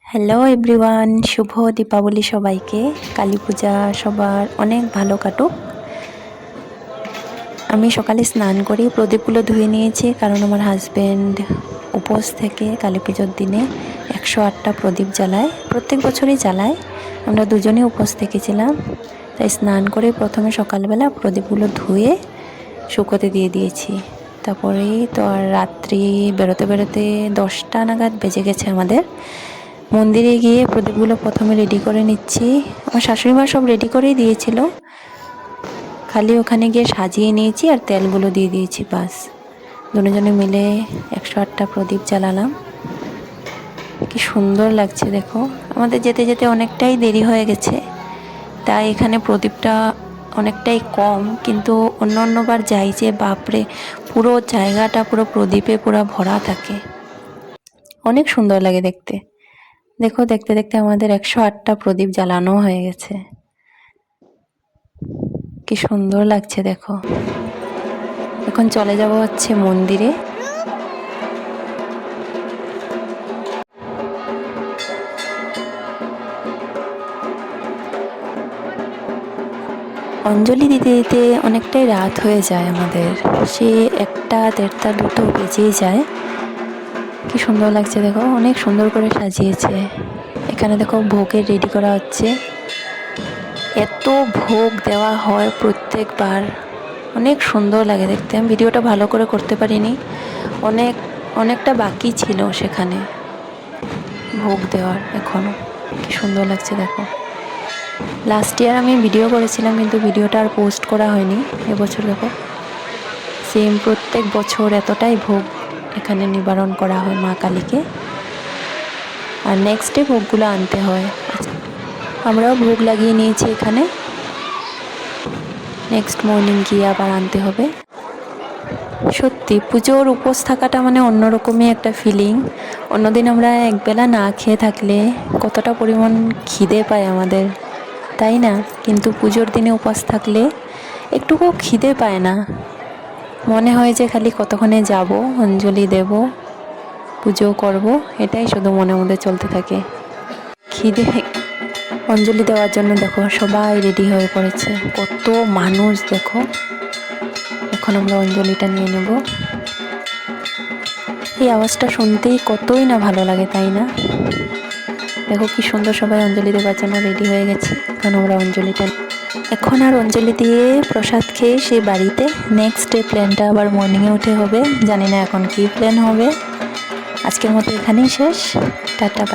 Hello everyone, শুভ দীপাবলি সবাইকে। কালী পূজা সবার অনেক ভালো কাটুক। আমি সকালে স্নান করি, প্রদীপগুলো ধুয়ে নিয়েছি, কারণ আমার হাজব্যান্ড উপোস থেকে কালী পুজোর দিনে 108টা প্রদীপ জ্বালায়, প্রত্যেক বছরই জ্বালায়। আমরা দুজনেই উপোস থেকেছিলাম, তাই স্নান করে প্রথমে সকালবেলা প্রদীপগুলো ধুয়ে শুকোতে দিয়ে দিয়েছি। তারপরেই তো আর রাত্রি বেরোতে বেরোতে 10টা নাগাদ বেজে গেছে আমাদের। মন্দিরে গিয়ে প্রদীপগুলো প্রথমে রেডি করে নিচ্ছি। আমার শাশুড়ি মা সব রেডি করেই দিয়েছিল, খালি ওখানে গিয়ে সাজিয়ে নিয়েছি আর তেলগুলো দিয়ে দিয়েছি, বাস। দুজনে মিলে 108টা প্রদীপ জ্বালালাম। কি সুন্দর লাগছে দেখো। আমাদের যেতে যেতে অনেকটাই দেরি হয়ে গেছে, তাই এখানে প্রদীপটা অনেকটাই কম, কিন্তু অন্যবার যাই যে বাপরে, পুরো জায়গাটা পুরো প্রদীপে পুরো ভরা থাকে, অনেক সুন্দর লাগে দেখতে। দেখো, দেখতে দেখতে আমাদের 108টা প্রদীপ জ্বালানো হয়ে গেছে। কি সুন্দর লাগছে দেখো। এখন চলে যাব হচ্ছে মন্দিরে। অঞ্জলি দিতে দিতে অনেকটাই রাত হয়ে যায় আমাদের, সে 1টা 1:30 2টো বেজেই যায়। কি সুন্দর লাগছে দেখো, অনেক সুন্দর করে সাজিয়েছে। এখানে দেখো ভোগের রেডি করা হচ্ছে। এত ভোগ দেওয়া হয় প্রত্যেকবার, অনেক সুন্দর লাগে দেখতে। আমি ভিডিওটা ভালো করে করতে পারিনি, অনেকটা বাকি ছিল সেখানে ভোগ দেওয়ার এখনও। কি সুন্দর লাগছে দেখো। লাস্ট ইয়ার আমি ভিডিও করেছিলাম, কিন্তু ভিডিওটা আর পোস্ট করা হয়নি। এবছর দেখো সেম প্রত্যেক বছর এতটাই ভোগ এখানে নিবারণ করা হয় মা কালীকে, আর নেক্সট ডে ভোগগুলো আনতে হয়। আমরাও ভোগ লাগিয়ে নিয়েছি এখানে, নেক্সট মর্নিং গিয়ে আবার আনতে হবে। সত্যি পুজোর উপোস থাকাটা মানে অন্যরকমই একটা ফিলিং। অন্যদিন আমরা একবেলা না খেয়ে থাকলে কতটা পরিমাণ খিদে পায় আমাদের, তাই না? কিন্তু পুজোর দিনে উপোস থাকলে একটুকু খিদে পায় না, মনে হয় যে খালি কতক্ষণে যাব, অঞ্জলি দেব, পুজো করব, এটাই শুধু মনের মধ্যে চলতে থাকে। খিদে অঞ্জলি দেওয়ার জন্য দেখো সবাই রেডি হয়ে পড়েছে, কত মানুষ দেখো। এখন আমরা অঞ্জলিটা নিয়ে নেব। এই আওয়াজটা শুনতেই কতই না ভালো লাগে, তাই না? দেখো কি সুন্দর সবাই অঞ্জলি দেওয়ার জন্য রেডি হয়ে গেছে। এখন আর অঞ্জলি দিয়ে প্রসাদ খেয়ে সেই বাড়িতে। নেক্সট ডে প্ল্যানটা আবার মর্নিংয়ে উঠে হবে, জানি না এখন কি প্ল্যান হবে। আজকের মতো এখানেই শেষ, টাটা।